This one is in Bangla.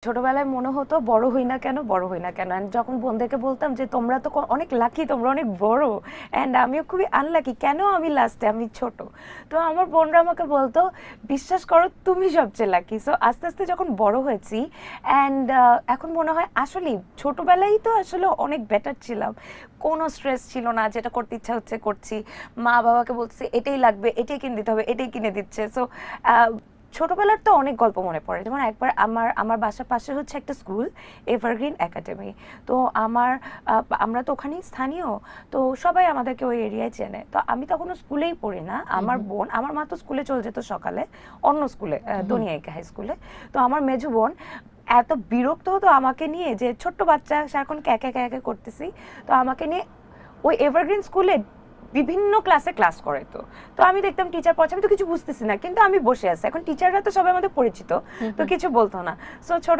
ছোটবেলায় মনে হতো বড় হই না কেন, বড় হই না কেন। অ্যান্ড যখন বোনদেরকে বলতাম যে তোমরা তো অনেক লাকি, তোমরা অনেক বড়, অ্যান্ড আমিও খুবই আনলাকি, কেন আমি লাস্টে, আমি ছোট। তো আমার বোনরা আমাকে বলতো বিশ্বাস করো তুমি সবচেয়ে লাকি। সো আস্তে আস্তে যখন বড় হয়েছি অ্যান্ড এখন মনে হয় আসলেই ছোটবেলায় তো আসলে অনেক বেটার ছিলাম। কোনো স্ট্রেস ছিল না, যেটা করতে ইচ্ছা হচ্ছে করছি, মা বাবাকে বলছি এটাই লাগবে, এটাই কিনে দিতে হবে, এটাই কিনে দিচ্ছে। সো ছোটবেলার তো অনেক গল্প মনে পড়ে। যেমন একবার আমার আমার বাসার পাশে হচ্ছে একটা স্কুল, এভারগ্রিন একাডেমি। তো আমরা তো ওখানেই স্থানীয়, তো সবাই আমাদেরকে ওই এরিয়ায় চেনে। তো আমি তখনও স্কুলেই পড়ি না, আমার বোন, আমার মা তো স্কুলে চলে যেত সকালে অন্য স্কুলে, দনিয়াইকা হাই স্কুলে। তো আমার মেজো বোন এত বিরক্ত হতো আমাকে নিয়ে, যে ছোট্ট বাচ্চা সারাক্ষণ ক্যাকে ক্যাকে করতেছি। তো আমাকে নিয়ে ওই এভারগ্রিন স্কুলে বিভিন্ন ক্লাসে ক্লাস করাইতো। তো আমি দেখতাম টিচার পড়াচ্ছে, আমি তো কিছু বুঝতেছি না, কিন্তু আমি বসে আছি। এখন টিচাররা তো সবাই আমাদের পরিচিত, তো কিছু বলতো না। সো ছোট